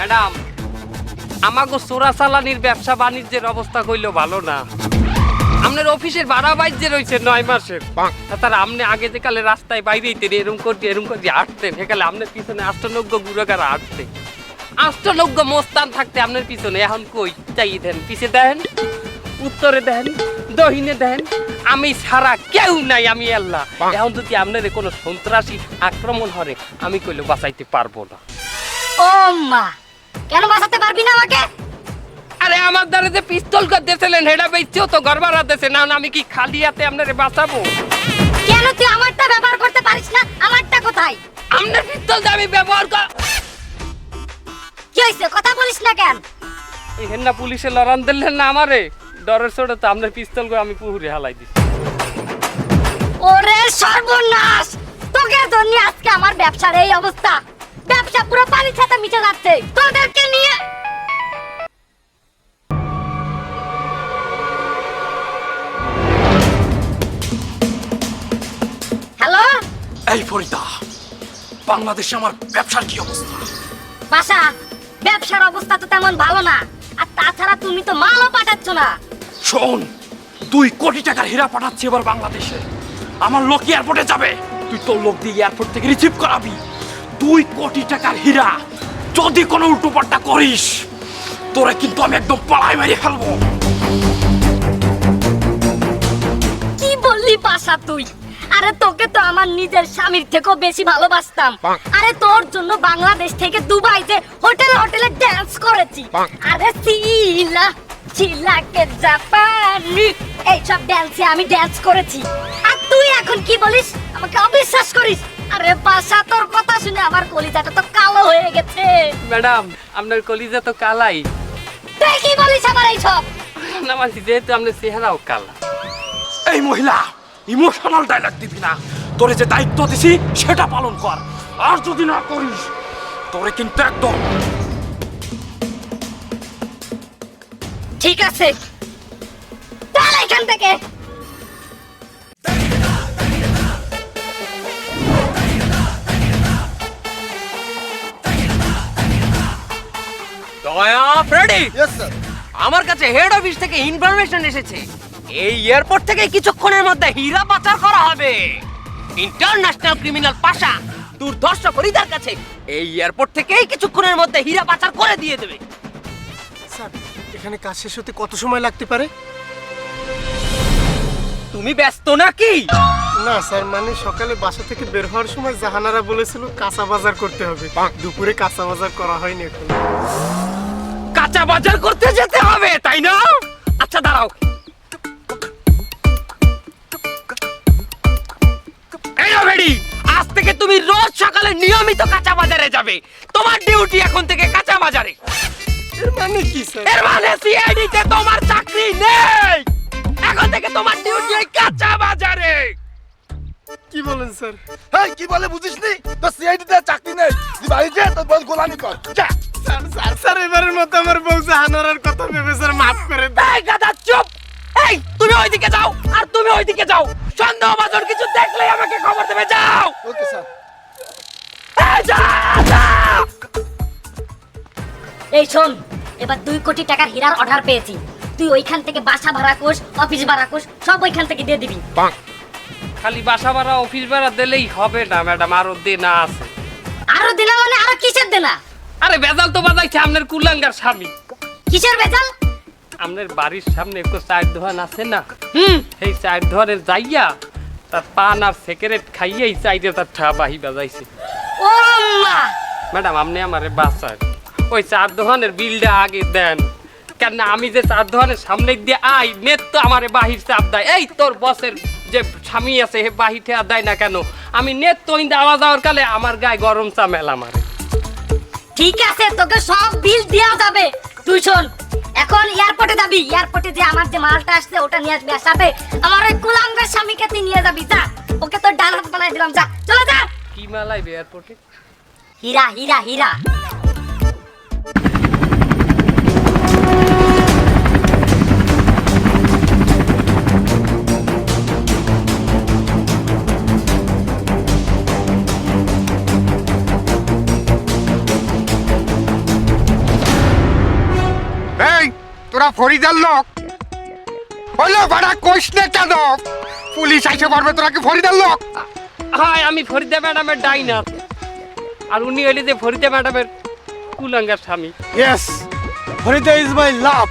Madam, আমাকে চোরাচালানির ব্যবসা বাণিজ্যের অবস্থা কইল ভালো না। আপনার অফিসের ভাড়া বাইর রয়েছে 9 মাসের। তার আপনি আগে যে কালে রাস্তায় বাইরেইতেন এরকম করে হাঁটতেন, সেকালে আপনার পিছনে আষ্টনজ্ঞ গুরুগারা হাঁটতে, আষ্টনজ্ঞ মোস্তান থাকতে আপনার পিছনে। এখন কই চাই দেন, পিছে দেন, উত্তরে দেন, দহিনে দেন, আমি ছাড়া কেউ নাই, আমি আল্লাহ। এখন যদি আপনার কোনো সন্ত্রাসী আক্রমণ হরে, আমি কইলে বাঁচাইতে পারবো না। ও মা, কেন বাঁচাতে পারবি না আমাকে? আরে আমার দ্বারা যে পিস্তল করতেছিলেন হেডা বেচছেও তো গড়বার হাতেছে না, আমি কি খালি হাতে আপনারে বাঁচাবো? কেন তুই আমারটা ব্যবহার করতে পারিস না? আমারটা কোথায়? আপনার পিস্তল আমি ব্যবহার কর। কি হইছে, কথা বলিস না কেন? এই হেন্না পুলিশে লড়ান দিলেন না আমারে, ডরের ছোট তো আপনার পিস্তল করে আমি পুকুরে হালাই দিছি। ওরে সর্বনাশ, তোকে জন্য আজকে আমার ব্যবসার এই অবস্থা। ব্যবসা পুরো পানির ছাতা মিশে যাচ্ছে তোদেরকে নিয়ে। হ্যালো এই ফরিদা, বাংলাদেশে আমার ব্যবসার কি অবস্থা? বাসা, ব্যবসার অবস্থা তো তেমন ভালো না, আর তাছাড়া তুমি তো মালও পাঠাচ্ছ না। শোন, 2 কোটি টাকার হীরা পাঠাচ্ছি এবার বাংলাদেশে। আমার লোক এয়ারপোর্টে যাবে, তুই তোর লোক দিয়ে এয়ারপোর্ট থেকে রিসিভ করাবি। 2 কোটি টাকার হীরা যদি কোনো উল্টোপাল্টা করিস, তোরে কিন্তু আমি একদম পাড়ায় মেরে ফেলবো। কি বললি বাসা তুই? আরে তোকে তো আমার নিজের স্বামীর থেকেও বেশি ভালোবাসতাম। আরে তোর জন্য বাংলাদেশ থেকে দুবাইতে হোটেলে ড্যান্স করেছি। আরে সিলা চিলাকে জাপানি এইসব ড্যান্সে আমি ড্যান্স করেছি। আর তুই এখন কি বলিস? আমাকে অবিশ্বাস করিস? আরে বাসা, তোর কথা শুনে আমার কলিজাটা তো কালো হয়ে গেছে। ম্যাডাম, আপনার কলিজা তো কালাই তুই কি বলিস আমার এইসব? না, মানে যেহেতু আপনার চেহারাও কালা। এই মহিলা, ইমোশনাল ডায়লগ দিবি না। তোরে যে দায়িত্ব দিছি সেটা পালন কর, আর যদি না করিস তোরে কিন্তু একদম। ঠিক আছে, চল এখান থেকে। দয়া ফ্রেডি, ইয়েস স্যার। আমার কাছে হেড অফিস থেকে ইনফরমেশন এসেছে এই এয়ারপোর্ট থেকে কিছুক্ষণের মধ্যে হীরা পাচার করা হবে। ইন্টারন্যাশনাল ক্রিমিনাল পাশা দুর্ধর্ষ ফরিদার কাছে এই এয়ারপোর্ট থেকেই কিছুক্ষণের মধ্যে হীরা পাচার করে দিয়ে দেবে। স্যার, এখানে কাজ শেষ হতে কত সময় লাগতে পারে? তুমি ব্যস্ত নাকি? না স্যার, মানে সকালে বাসা থেকে বের হওয়ার সময় জাহানারা বলেছিল কাঁচা বাজার করতে হবে। দুপুরে কাঁচা বাজার করা হয়নি এখন। কাঁচা বাজার করতে যেতে হবে, তাই না? আচ্ছা দাঁড়াও, এই রেডি, আজ থেকে তুমি রোজ সকালে নিয়মিত কাঁচা বাজারে যাবে। তোমার ডিউটি এখন থেকে কাঁচা বাজারে। এর মানে কি স্যার? এর মানে সিআইডি তে তোমার চাকরি নেই, এখন থেকে তোমার ডিউটি এই কাঁচা বাজারে। কি বলেন স্যার? এই কি বলে বুঝিসনি? তো সিআইডি তে চাকরি নেই, তুই বাড়ি যা, তোর বউ গোলামি কর যা। স্যার স্যার স্যার, এবারের মতো আমার বউ জাহানারার কথা ভেবে স্যার মাফ করে দেন। এই গাধা চুপ! এই তুমি ওইদিকে যাও, আর তুমি ওইদিকে যাও। সন্দেহভাজন কিছু দেখলে আমাকে খবর দেবে, যাও। Okay sir. এই যাও। এই শোন, এবার 2 কোটি টাকার হীরার অর্ডার পেয়েছি। তুই ওইখান থেকে বাসা ভাড়া কোষ, অফিস ভাড়া কোষ সব ওইখান থেকে দিয়ে দিবি। খালি বাসা ভাড়া অফিস ভাড়া দিলেই হবে না ম্যাডাম, আরো দেনা আছে। আরো দিনা মানে আরো কিসের দেনা? আরে বেজাল তো বাজাইছে আপনার কুলাঙ্গার স্বামী। কিসের বেজাল? আপনার বাড়ির সামনে একটু চায়ের দোকান আছে না, সেই চায়ের দোকানের যাইয়া তার পান আর সিগারেট খাইয়েই চাইতে তার ঠাবাহি বাজাইছে। ও মা, ম্যাডাম আপনি আমারে বাঁচান, ওই চার দোকানের বিলটা আগে দেন। কেন আমি যে চার দোকানের সামনে দিয়ে আই, নেট তো আমারে বাহির চাপ দেয়। এই তোর বসের যে স্বামী আছে হে বাহির দেয় না কেন? আমি নেট তো আওয়াজ যাওয়ার কালে আমার গায়ে গরম চা মেলা মারে। ঠিক আছে, তোকে সব বিল দেওয়া যাবে। তুই শোন, এখন এয়ারপোর্টে যাবি। এয়ারপোর্টে যে আমার যে মালটা আসছে ওটা নিয়ে আসবি, আর সাথে আমার ওই কুলাঙ্গার স্বামীকে তুই নিয়ে যাবি। যা, ওকে তোর ডান হাত বানাই দিলাম, যা চলে যা। কি মালাই এয়ারপোর্টে? হীরা হীরা হীরা। তোরা ফরিদার লোক হলো বাড়া কইস না কেন? পুলিশ আইসে পারবে, তোরা কি ফরিদার লোক? হাই, আমি ফরিদা ম্যাডামের ডাইনার, আর উনি হইলে যে ফরিদা ম্যাডামের কুলাঙ্গার স্বামী। ইয়েস, ফরিদা ইজ মাই লাভ।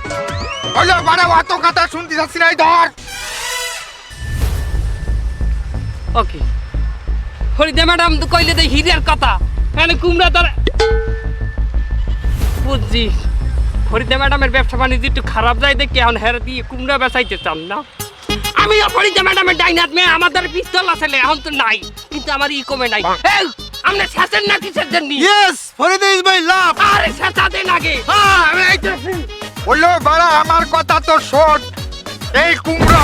হলো বাড়া অত কথা শুনতে যাচ্ছি না, ধর। ওকে, ফরিদা ম্যাডাম তো কইলে যে হিরের কথা, মানে কুমড়া ধরে। বুঝছি, ফরিদা ম্যাডামের ব্যবসা বাণিজ্য একটু খারাপ যায় দেখে এখন হেরে দিয়ে কুমড়া বেচাইতে চান না। আমি ফরিদা ম্যাডামের ডাইনার মেয়ে, আমাদের পিস্তল আছে, এখন তো নাই, কিন্তু আমার ই কমে নাই। এই, আমরা শেষের না কিসের জন্য? ইয়েস, ফরিদা ইজ মাই লাভ। আরে শেষা দেন আগে। আমি আইতেছি। হলো বাড়া আমার কথা তো শোন, এই কুমড়া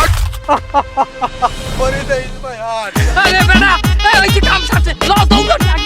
ফরিদা ইজ মাই হার্ট। আরে বেটা, ওই যে কাম সারছে, লও দৌড় লাগি।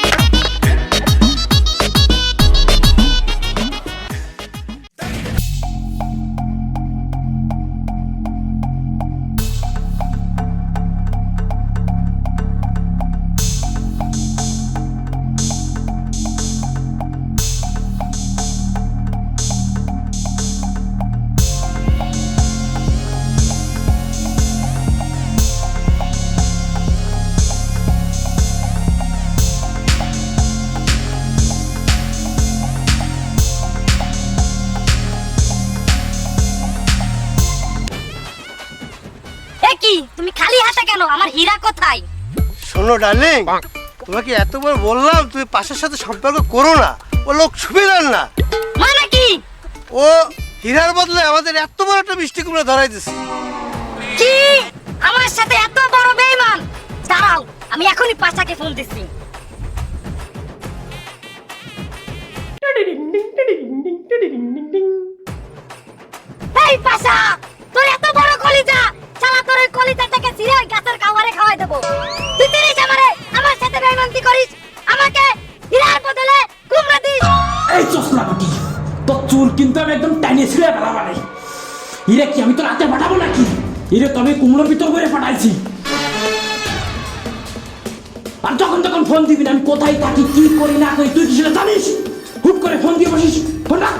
এ কি, তুমি খালি হাতে কেন? আমার হীরা কোথায়? শোনো ডার্লিং, তোমাকে এতবার বললাম তুমি পাশের সাথে সম্পর্ক করো না, ও লোক সুবিধার না। মানে কি? ও হীরার বদলে আমাদের এত বড় একটা মিষ্টি কুমড়া ধরাই দিছে। কি? আমার সাথে এত বড় বেঈমান? দাঁড়াও, আমি এখনই পাশাকে ফোন দিচ্ছি। এই পাশা, তোর এত বড় কলিজা, শালা তোর এই কলিজাটাকে ছিঁড়ে ওই গাছের খাবারে খাওয়াই দেবো। তুই তিরিস আমারে, আমার সাথে বেঈমানতি করিস, আমাকে হীরার বদলে কুমড়া দিস। এই চশমাটি তোর চুল কিন্তু আমি একদম টাইনে ছিঁড়ে ফেলাবা নাই। হিরে কি আমি তো রাতে পাঠাবো নাকি? হিরে তো আমি কুমড়োর ভিতর করে পাঠাইছি। আর যখন তখন ফোন দিবি না, আমি কোথায় থাকি, কি করি না করি তুই কি সেটা জানিস? হুট করে ফোন দিয়ে বসিস, ফোন রাখ।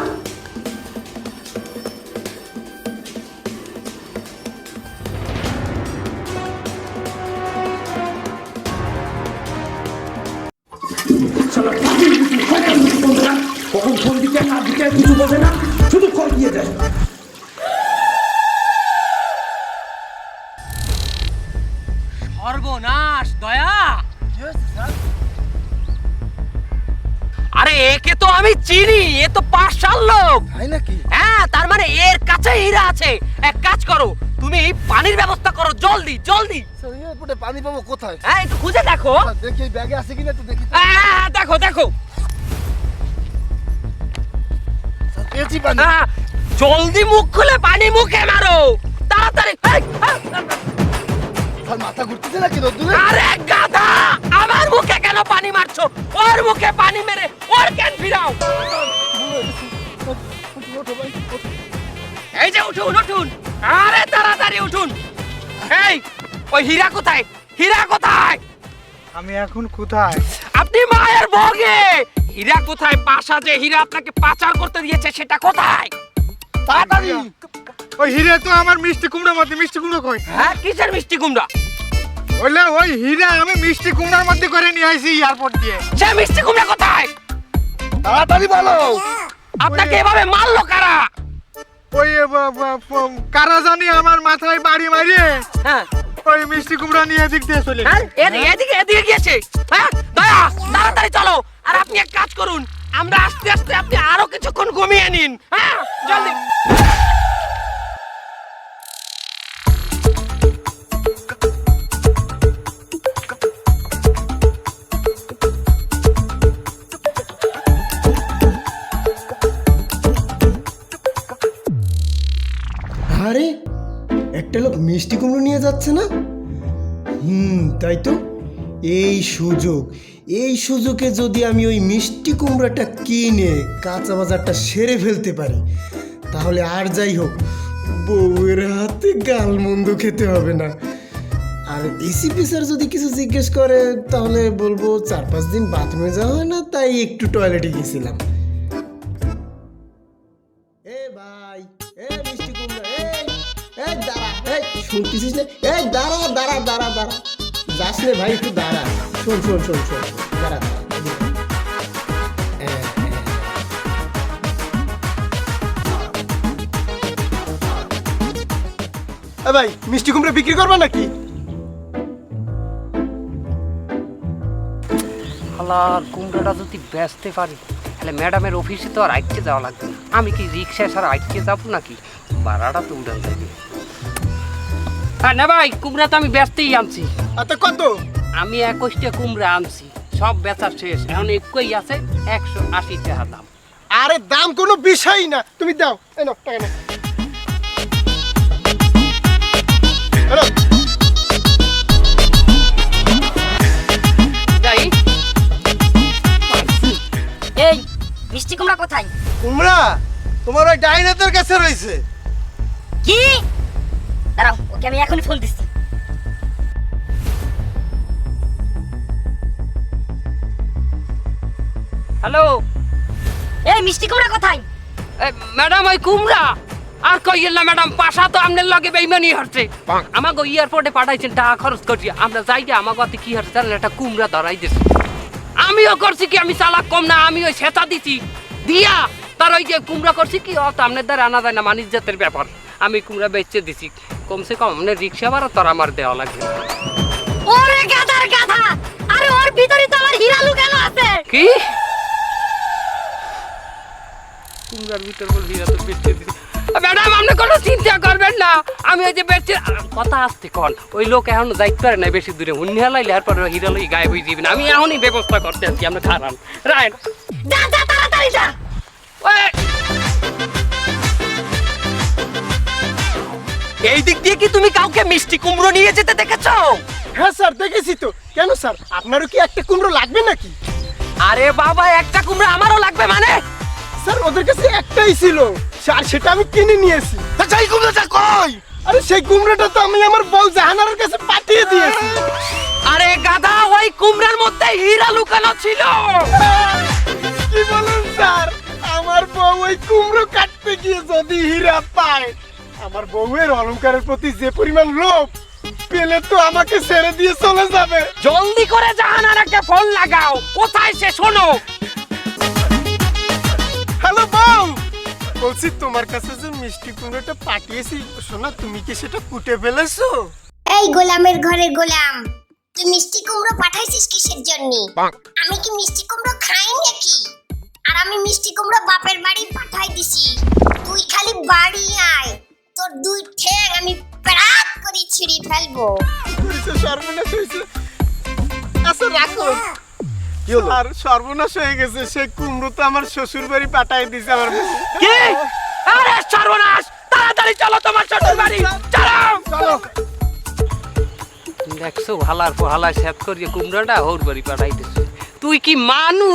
কখন ফোন দিতে না দিতে কিছু বোঝে না, শুধু কল দিয়ে দেয়। সর্বনাশ দয়া। আরে একে তো আমি চিনি, এ তো পাশাল লোক। তাই নাকি? হ্যাঁ, তার মানে এর কাছে হীরা আছে। এক কাজ করো, তুমি পানির ব্যবস্থা করো, জলদি জলদি। স্যার এয়ারপোর্টে পানি পাবো কোথায়? হ্যাঁ, একটু খুঁজে দেখো। স্যার, দেখি এই ব্যাগে আছে কিনা একটু দেখি তো। হ্যাঁ, দেখো দেখো। স্যার, পেয়েছি পানি। হ্যাঁ, জলদি মুখ খুলে পানি মুখে মারো, তাড়াতাড়ি। এই, স্যার মাথা ঘুরতেছে নাকি রোদ্দুরে? আরে গাধা, আমার মুখে কেন পানি মারছো? ওর মুখে পানি মেরে ওর কেন ফিরাও। ওঠো ভাই, ওঠো। এই যে উঠুন উঠুন, আরে তাড়াতাড়ি উঠুন। এই, ওই হীরা কোথায়? হীরা কোথায়? আমি এখন কোথায়? আপনি মায়ের ভোগে। হীরা কোথায়? পাশা যে হীরা আপনাকে পাচার করতে দিয়েছে সেটা কোথায়? তাড়াতাড়ি। ওই হিরে তো আমার মিষ্টি কুমড়ার মধ্যে। মিষ্টি কুমড়া কই? হ্যাঁ, কিসের মিষ্টি কুমড়া? বললে ওই হিরে আমি মিষ্টি কুমড়ার মধ্যে করে নিয়ে আইছি এয়ারপোর্ট দিয়ে। সে মিষ্টি কুমড়া কোথায়? তাড়াতাড়ি বলো। আপনাকে এভাবে মারলো কারা? ওই কারা জানি আমার মাথায় বাড়ি মারিয়ে হ্যাঁ, ওই মিষ্টি কুমড়া নিয়ে এদিক দিয়ে চলে হ্যাঁ, এদিকে এদিকে গিয়েছে। হ্যাঁ, দয়া, তাড়াতাড়ি চলো। আর আপনি এক কাজ করুন, আমরা আস্তে আস্তে, আপনি আরো কিছুক্ষণ ঘুমিয়ে নিন। হ্যাঁ, জলদি। আরে একটা লোক মিষ্টি কুমড়ো নিয়ে যাচ্ছে না? তাই তো। এই সুযোগে যদি আমি ওই মিষ্টি কুমড়াটা কিনে কাঁচা বাজারটা সেরে ফেলতে পারি, তাহলে আর যাই হোক বউয়ের হাতে গালমন্দ খেতে হবে না। আর এসিপি স্যার যদি কিছু জিজ্ঞেস করে তাহলে বলবো 4-5 দিন বাথরুমে যাওয়া হয় না, তাই একটু টয়লেটে গেছিলাম। এ ভাই, এ শুনতেছিস না? এই দাঁড়া দাঁড়া দাঁড়া দাঁড়া, যাস রে ভাই, একটু দাঁড়া। শোন শোন শোন শোন, দাঁড়া দাঁড়া। ভাই মিষ্টি কুমড়া বিক্রি করবা নাকি? আলার কুমড়োটা যদি বেচতে পারি তাহলে ম্যাডামের অফিসে তো আর আইটকে যাওয়া লাগবে না। আমি কি রিক্সা ছাড়া আইটকে যাবো নাকি? ভাড়াটা তো উড়ান যাবে। হ্যাঁ না ভাই, কুমড়া তো আমি বেচতেই আনছি। আচ্ছা কত? আমি 21টা কুমড়া আনছি, সব বেচা শেষ, এখন একই আছে 180 টাকা দাম। আরে দাম কোনো বিষয়ই না, তুমি দাও। এই নাও টাকা নাও। হ্যালো যাই। এই মিষ্টি কুমড়া কোথায়? কুমড়া তোমার ওই ডাইনাতের কাছে রয়েছে। কি? দাঁড়াও, ওকে আমি এখনই ফোন দিচ্ছি। হ্যালো এই মিষ্টি কুমড়া কোথায়? ম্যাডাম, ওই কুমড়া আর কইয়েন না ম্যাডাম, পাশা তো আপনার লগে বেইমানি হচ্ছে। আমাকে এয়ারপোর্টে পাঠাইছেন টাকা খরচ করছি, আমরা যাই যে আমাকে হাতে কি হচ্ছে জানেন, একটা কুমড়া ধরাই দিয়েছে। আমিও করছি কি, আমি চালাক কম না, আমি ওই সেটা দিছি দিয়া তার ওই যে কুমড়া করছি কি, অত আপনার দ্বারা আনা যায় না, মানিজ জাতের ব্যাপার। আমি কুমড়া বেচে দিছি, কমসে কম আপনার রিক্সা ভাড়া তোর আমার দেওয়া লাগবে। ওরে গাধার গাধা, আরে ওর ভিতরে তো আমার হীরা লুকানো আছে। কি কুমড়ার ভিতর বলবি না তো বেচে দিছি। ম্যাডাম আপনি কোনো চিন্তা করবেন না, আমি ওই যে বেচে কথা আসতে কন, ওই লোক এখন যাইতে পারে না বেশি দূরে, হুন্নি হালাইলে এরপর হিরা লই গায়েব হয়ে যাবেন। আমি এখনই ব্যবস্থা করতে আছি, আমরা খারান রায় যা যা তাড়াতাড়ি যা। এই দিক দিয়ে কি তুমি কাউকে মিষ্টি কুমড়ো নিয়ে যেতে দেখেছো? হ্যাঁ স্যার দেখেছি তো। কেন স্যার, আপনারও কি একটা কুমড়ো লাগবে নাকি? আরে বাবা, একটা কুমড়ো আমারও লাগবে মানে? স্যার ওদের কাছে একটাই ছিল আর সেটা আমি কিনে নিয়েছি। যাই কুমড়াটা কই? আরে সেই কুমড়োটা তো আমি আমার বউ জাহানারের কাছে পাঠিয়ে দিয়েছি। আরে গাধা, ওই কুমড়ার মধ্যে হীরা লুকানো ছিল। কি বলেন স্যার? আমার বউ ওই কুমড়ো কাটতে গিয়ে যদি হীরা পায়, আমার বউয়ের অলংকারের প্রতি যে পরিমাণ লোভ, পেলে তো আমাকে ছেড়ে দিয়ে চলে যাবে। জলদি করে জাহানারাকে ফোন লাগাও, কোথায় সে শোনো। হ্যালো বউ, বলছি তোমার কাছে যে মিষ্টি কুমড়োটা পাঠিয়েছি, শোনা তুমি কি সেটা কুটে ফেলেছো? এই গোলামের ঘরের গোলাম, তুই মিষ্টি কুমড়ো পাঠাইছিস কিসের জন্য? আমি কি মিষ্টি কুমড়ো খাই নাকি? আর আমি মিষ্টি কুমড়ো বাপের বাড়ি পাঠাই দিছি, তুই খালি বাড়ি আয়, তোর দুই ঠ্যাং আমি প্রাক করে ছিঁড়ে ফেলবো। হয়েছে, সর্বনাশ হয়েছে। আচ্ছা রাখো। কি হলো? আর সর্বনাশ হয়ে গেছে, সেই কুমড়ো তো আমার শ্বশুর বাড়ি পাঠাই দিছে আমার বউ। কি? আরে সর্বনাশ, তাড়াতাড়ি চলো তোমার শ্বশুর বাড়ি, চলো। দেখছো হালার পোহালা সেট করিয়ে কুমড়াটা হোর বাড়ি পাঠাইতেছে। তুই কি মানু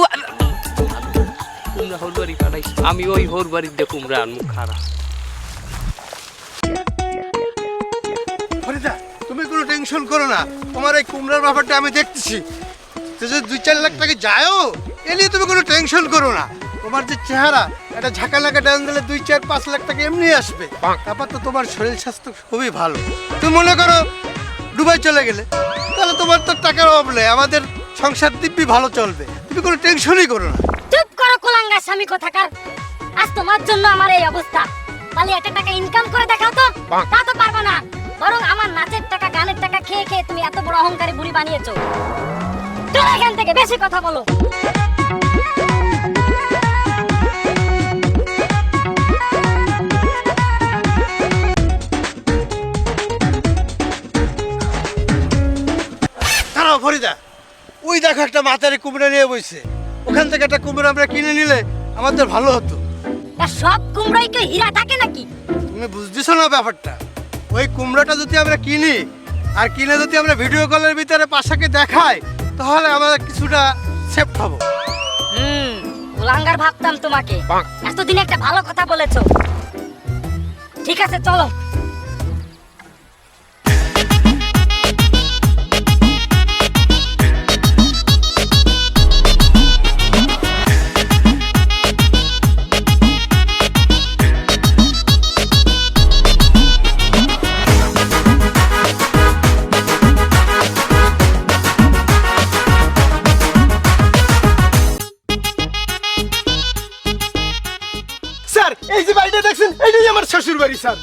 কুমড়া হোর বাড়ি পাঠাইছ, আমি ওই হোর বাড়িতে কুমড়া আনমু খারাপ। ফরিদা, তুমি কোনো টেনশন করো না, তোমার এই কুমড়ার ব্যাপারটা আমি দেখতেছি। তো যদি 2-4 লাখ টাকা যায়ও, এ নিয়ে তুমি কোনো টেনশন করো না। তোমার যে চেহারা, একটা ঝাঁকা লাগা ডান দিলে 2-4-5 লাখ টাকা এমনি আসবে। তারপর তো তোমার শরীর স্বাস্থ্য খুবই ভালো। তুমি মনে করো দুবাই চলে গেলে, তাহলে তোমার তো টাকার অভাব নেই, আমাদের সংসার দিব্যি ভালো চলবে। তুমি কোনো টেনশনই করো না। চুপ করো কোলাঙ্গা স্বামী কোথাকার, আজ তোমার জন্য আমার এই অবস্থা। তাহলে একটা টাকা ইনকাম করে দেখাও তো। তা তো পারবো না, বরং আমার নাচের টাকা গানের টাকা খেয়ে খেয়ে তুমি এত বড় অহংকারী বুড়ি বানিয়েছো। চলো এখান থেকে, বেশি কথা বলো। দাঁড়াও ফরিদা, ওই দেখো একটা মাথারে কুমড়া নিয়ে বসছে, ওখান থেকে একটা কুমড়া আমরা কিনে নিলে আমাদের ভালো হতো। তা সব কুমড়োই কি হীরা থাকে নাকি? তুমি বুঝতেছো না ব্যাপারটা? ওই কুমড়াটা যদি আমরা কিনি, আর কিনে যদি আমরা ভিডিও কলের ভিতরে পাশাকে দেখাই, তাহলে আমরা কিছুটা সেফ হবো। কুলাঙ্গার ভাবতাম তোমাকে, এতদিন একটা ভালো কথা বলেছো। ঠিক আছে চলো। এই যে বাড়িটা দেখছেন এটাই আমার শ্বশুর বাড়ি স্যার।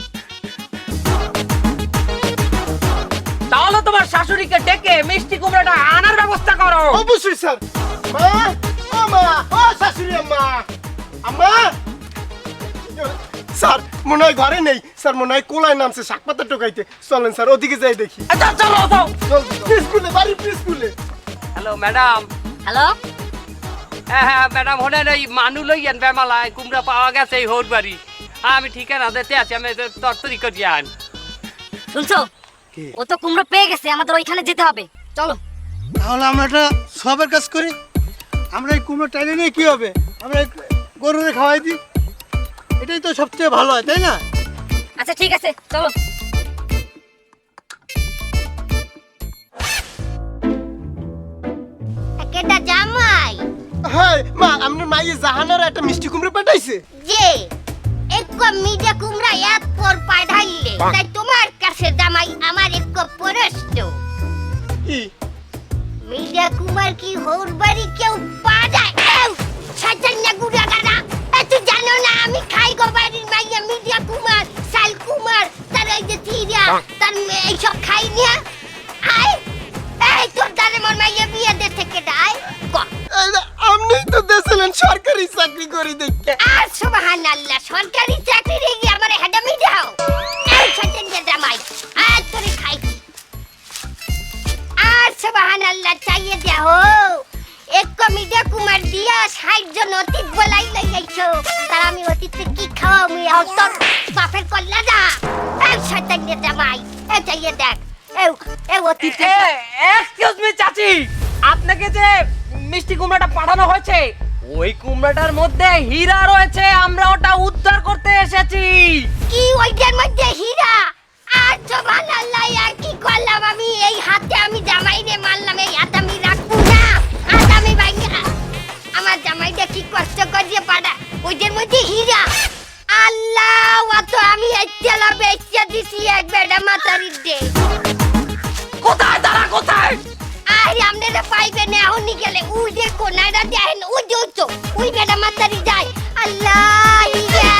তাহলে তোমার শাশুড়িকে ডেকে মিষ্টি কুমড়াটা আনার ব্যবস্থা করো। অবশ্যই স্যার। মা, ও মা, ও শাশুড়ি আম্মা, আম্মা। স্যার মনে হয় ঘরে নেই স্যার, মনে হয় কোলায় নামছে শাক পাতা টোকাইতে। চলেন স্যার ওদিকে যাই দেখি। আচ্ছা চলো যাও। চল স্কুলে, বাড়ি স্কুলে। Hello madam. হ্যালো, হ্যাঁ ম্যাডাম, হলেন ওই মানু লইয়েন বেমালায় কুমড়া পাওয়া গেছে এই হোর বাড়ি। আমি ঠিকানা দিতে আছি, আমি তরতরি করি আন। শুনছো? ও তো কুমড়ো পেয়ে গেছে, আমাদের ওইখানে যেতে হবে, চলো। তাহলে আমরা একটা সবের কাজ করি, আমরা এই কুমড়ো টাইলে নিয়ে কি হবে, আমরা গরুরে খাওয়াই দিই, এটাই তো সবচেয়ে ভালো হয়, তাই না? আচ্ছা ঠিক আছে, চলো। কেটা জামাই হ্যাঁ মা, আপনার মাইয়ে জাহানার একটা মিষ্টি কুমড়ো পাঠাইছে। যে এক মিডিয়া কুমড়া এক পর পাঠাইলে তাই তোমার কাছে জামাই আমার এক প্রশ্ন, কি মিডিয়া কুমার কি হোর বাড়ি কেউ পাঠায়? সাজান্য গুড়া গাড়া এত জানো না আমি খাই গো বাড়ির মাইয়া মিডিয়া কুমার, সাল কুমার, তার এই যে থিরা, তার এইসব খাই নিয়া আয়। এই তোর দানে মোর মাইয়া বিয়ে দে থেকে দায় আপনি তো দেছিলেন সরকারি চাকরি করি দেখতে। আর সুবহানাল্লাহ, সরকারি চাকরি রেগে আমার হেডামি দাও। এই সাজান্য জামাই আর তোরে খাই আর সুবহানাল্লাহ চাইয়ে দেও। এক মিডিয়া কুমার দিয়া 60 জন অতীত বলাই লাইছো, তার আমি অতীতে কি খাওয়া আমি তোর বাপের কল্লা দা। এই সাজান্য জামাই এ চাইয়ে দেখ, এ অতীতে এক্সকিউজ মি চাচি, আপনাকে যে মিষ্টি কুমড়াটা পাঠানো হয়েছে ওই কুমড়াটার মধ্যে হীরা রয়েছে, আমরা ওটা উদ্ধার করতে এসেছি। কি ওইটার মধ্যে হীরা? আর সুবহানাল্লাহ, আর কি করলাম আমি? এই হাতে আমি জামাইরে মারলাম, এই হাত আমি রাখবো না। আজ আমি ভাইয়া আমার জামাইটা কি কষ্ট করিয়ে পাড়া, ওইটার মধ্যে হীরা। আল্লাহ, অত আমি এচ্চেলা বেচ্চা দিছি এক বেডা মাতারির দে। কোথায় তারা, কোথায়? আর আপনারা পাইবে না এখনই গেলে ওই যে কোনাটা দেখেন, ওই যে তো ওই বেডা মাতারি যায়। আল্লাহ ইয়া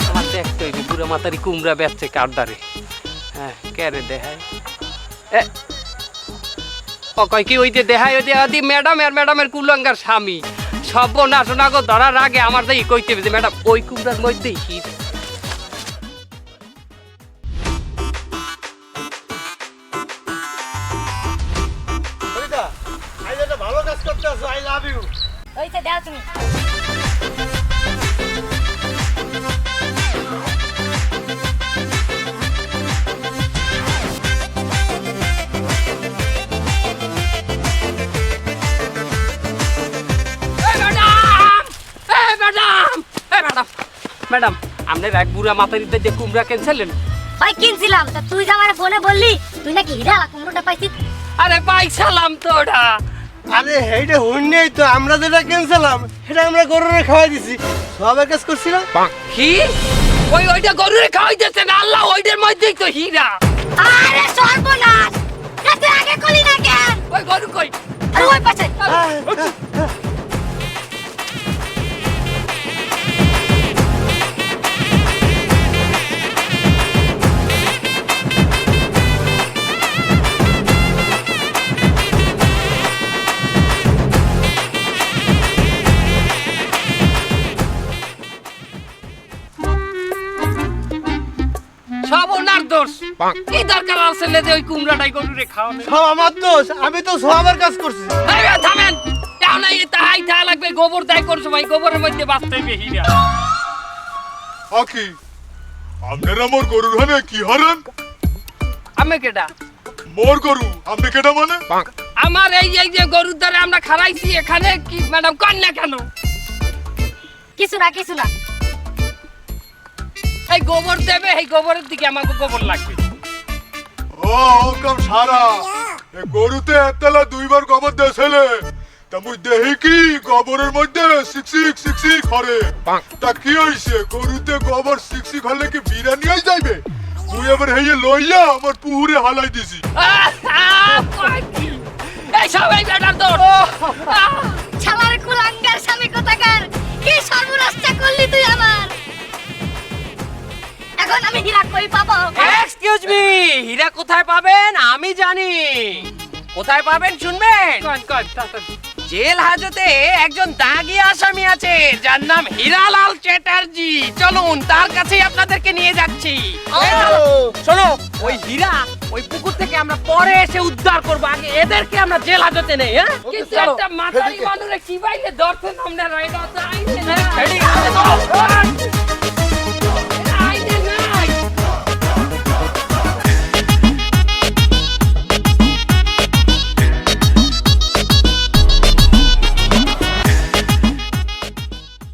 আমার দেখতে হইবে পুরো মাতারি কুমড়া বেচছে কার দ্বারে। হ্যাঁ কেরে দেখায় ও কয় কি ওই যে দেখায় ওই যে আদি ম্যাডাম আর ম্যাডামের কুলঙ্গার স্বামী সব না শোনা গো ধরার আগে আমার দেখি কইতে হবে যে ম্যাডাম ওই কুমড়ার মধ্যেই হির। ফরিদা, আজ একটা ভালো কাজ করতে আছো, আই লাভ ইউ। ওইটা দাও তুমি। ম্যাডাম আপনার এক বুড়া মাতারিতে যে কুমড়া কিনছিলেন? ভাই কিনছিলাম, তা তুই যে আমার ফোনে বললি তুই নাকি হীরা কুমড়োটা পাইছিস। আরে পাইছিলাম তো ওটা। আরে হেইটা হইনি তো, আমরা যেটা কিনছিলাম সেটা আমরা গরুরে খাওয়াই দিছি, সবের কাজ করছি না। কি ওইটা গরুরে খাওয়াইতেছেন? আল্লাহ, ওইটার মধ্যেই তো হীরা। আরে সর্বনাশ, তা তুই আগে কলি না কেন? ওই গরু কই? আরে ওই পাশে। সব ওনার দোষ। কি দরকার আছে যে ওই কুমড়াটাই গরুরে খাওয়ানো? সব আমার দোষ, আমি তো সবের কাজ করছি। এই থামেন, তাহলে এই তাই তা লাগবে গোবর দাই করছো ভাই, গোবরের মধ্যে বাঁচতে হবে হীরা। আকি আপনারা মোর গরুর হানে কি হারান? আমি কেডা? মোর গরু আপনি কেটা মানে? আমার এই যে গরুর দ্বারা আমরা খারাইছি এখানে কি ম্যাডাম কন না কেন? কিছু না কিছু না। এই গোবর দেবে, এই গোবরের দিকে আমাকে গোবর লাগবে। ও কম সারা এ গরুতে একতলা দুইবার গোবর দেছিলে, তা মুই দেখি কি গোবরের মধ্যে সিকসিক করে। তা কি হইছে, গরুতে গোবর সিকসিক হলে কি বিরানি হয়ে যাইবে? মুই এবার হেয়ে লইয়া আমার পুহুরে হালাই দিছি। এই সবাই ম্যাডাম তো ছালার কুলাঙ্গার স্বামী কোথাকার, কি সর্বনাশ তুই আমার। এখন আমি হীরা কই পাবো? এক্সকিউজ মি, হীরা কোথায় পাবেন আমি জানি। কোথায় পাবেন শুনবেন? কন তাড়াতাড়ি। জেল হাজতে একজন দাগি আসামি আছে যার নাম হীরালাল চ্যাটার্জি। চলুন তার কাছেই আপনাদেরকে নিয়ে যাচ্ছি। শোনো, ওই হীরা ওই পুকুর থেকে আমরা পরে এসে উদ্ধার করবো, আগে এদেরকে আমরা জেল হাজতে নেই। হ্যাঁ কিন্তু একটা মাথারি মানুষে কি বাইলে ধরছেন আপনারা, এটা তো আইনে না। রেডি?